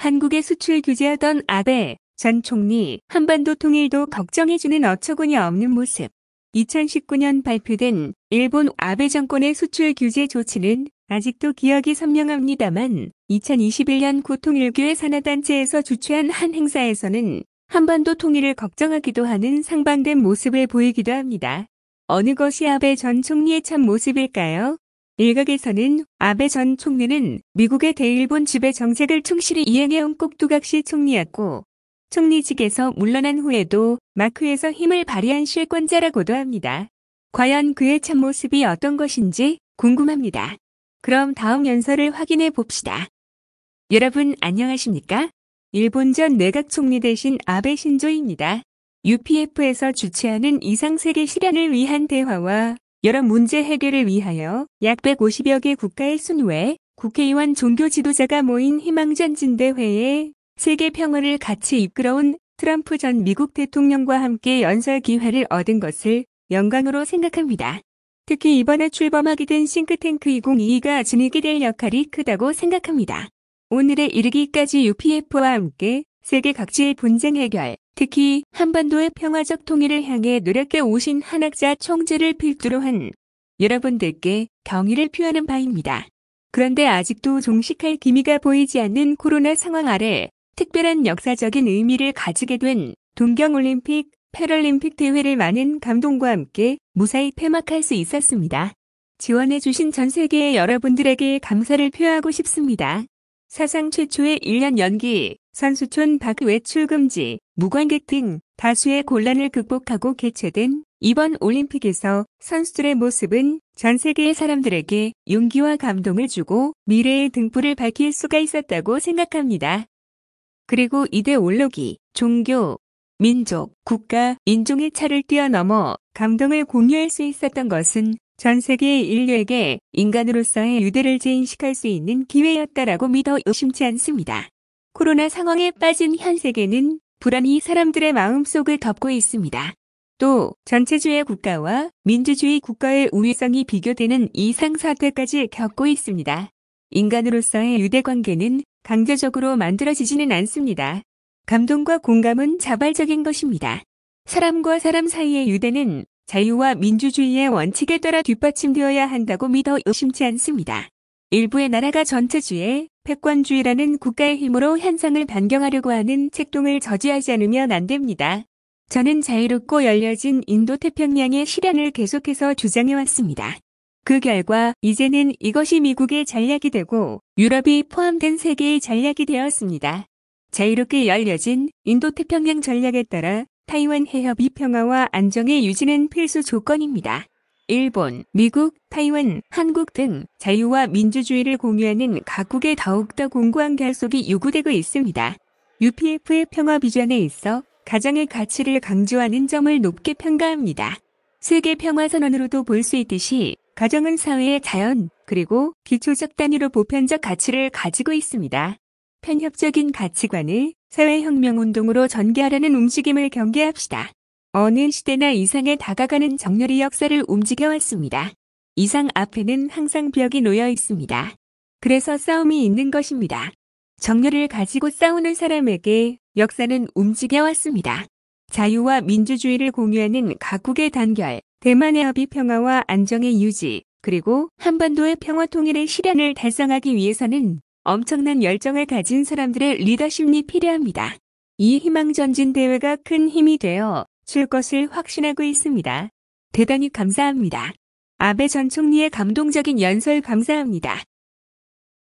한국의 수출 규제하던 아베 전 총리, 한반도 통일도 걱정해주는 어처구니 없는 모습. 2019년 발표된 일본 아베 정권의 수출 규제 조치는 아직도 기억이 선명합니다만 2021년 고통일교회 산하단체에서 주최한 한 행사에서는 한반도 통일을 걱정하기도 하는 상반된 모습을 보이기도 합니다. 어느 것이 아베 전 총리의 참 모습일까요? 일각에서는 아베 전 총리는 미국의 대일본 지배 정책을 충실히 이행해온 꼭두각시 총리였고 총리직에서 물러난 후에도 마크에서 힘을 발휘한 실권자라고도 합니다. 과연 그의 참모습이 어떤 것인지 궁금합니다. 그럼 다음 연설을 확인해 봅시다. 여러분 안녕하십니까? 일본 전 내각 총리 대신 아베 신조입니다. UPF에서 주최하는 이상세계 실현을 위한 대화와 여러 문제 해결을 위하여 약 150여 개 국가의 순회, 국회의원 종교 지도자가 모인 희망전진대회에 세계 평화를 같이 이끌어온 트럼프 전 미국 대통령과 함께 연설 기회를 얻은 것을 영광으로 생각합니다. 특히 이번에 출범하게 된 싱크탱크 2022가 지니게 될 역할이 크다고 생각합니다. 오늘에 이르기까지 UPF와 함께 세계 각지의 분쟁 해결, 특히 한반도의 평화적 통일을 향해 노력해 오신 한학자 총재를 필두로 한 여러분들께 경의를 표하는 바입니다. 그런데 아직도 종식할 기미가 보이지 않는 코로나 상황 아래 특별한 역사적인 의미를 가지게 된 동경올림픽, 패럴림픽 대회를 많은 감동과 함께 무사히 폐막할 수 있었습니다. 지원해주신 전 세계의 여러분들에게 감사를 표하고 싶습니다. 사상 최초의 1년 연기, 선수촌 밖 외출 금지, 무관객 등 다수의 곤란을 극복하고 개최된 이번 올림픽에서 선수들의 모습은 전 세계의 사람들에게 용기와 감동을 주고 미래의 등불을 밝힐 수가 있었다고 생각합니다. 그리고 이데올로기, 종교, 민족, 국가, 인종의 차를 뛰어넘어 감동을 공유할 수 있었던 것은 전 세계의 인류에게 인간으로서의 유대를 재인식할 수 있는 기회였다라고 믿어 의심치 않습니다. 코로나 상황에 빠진 현 세계는 불안이 사람들의 마음속을 덮고 있습니다. 또 전체주의 국가와 민주주의 국가의 우위성이 비교되는 이상 사태까지 겪고 있습니다. 인간으로서의 유대관계는 강제적으로 만들어지지는 않습니다. 감동과 공감은 자발적인 것입니다. 사람과 사람 사이의 유대는 자유와 민주주의의 원칙에 따라 뒷받침되어야 한다고 믿어 의심치 않습니다. 일부의 나라가 전체주의, 패권주의라는 국가의 힘으로 현상을 변경하려고 하는 책동을 저지하지 않으면 안 됩니다. 저는 자유롭고 열려진 인도태평양의 실현을 계속해서 주장해왔습니다. 그 결과 이제는 이것이 미국의 전략이 되고 유럽이 포함된 세계의 전략이 되었습니다. 자유롭게 열려진 인도태평양 전략에 따라 타이완 해협의 평화와 안정의 유지는 필수 조건입니다. 일본, 미국, 타이완, 한국 등 자유와 민주주의를 공유하는 각국의 더욱더 공고한 결속이 요구되고 있습니다. UPF의 평화 비전에 있어 가정의 가치를 강조하는 점을 높게 평가합니다. 세계 평화선언으로도 볼 수 있듯이 가정은 사회의 자연, 그리고 기초적 단위로 보편적 가치를 가지고 있습니다. 편협적인 가치관을 사회혁명운동으로 전개하려는 움직임을 경계합시다. 어느 시대나 이상에 다가가는 정렬의 역사를 움직여왔습니다. 이상 앞에는 항상 벽이 놓여 있습니다. 그래서 싸움이 있는 것입니다. 정렬을 가지고 싸우는 사람에게 역사는 움직여왔습니다. 자유와 민주주의를 공유하는 각국의 단결, 대만의 합의 평화와 안정의 유지, 그리고 한반도의 평화 통일의 실현을 달성하기 위해서는 엄청난 열정을 가진 사람들의 리더십이 필요합니다. 이 희망전진대회가 큰 힘이 되어 줄 것을 확신하고 있습니다. 대단히 감사합니다. 아베 전 총리의 감동적인 연설 감사합니다.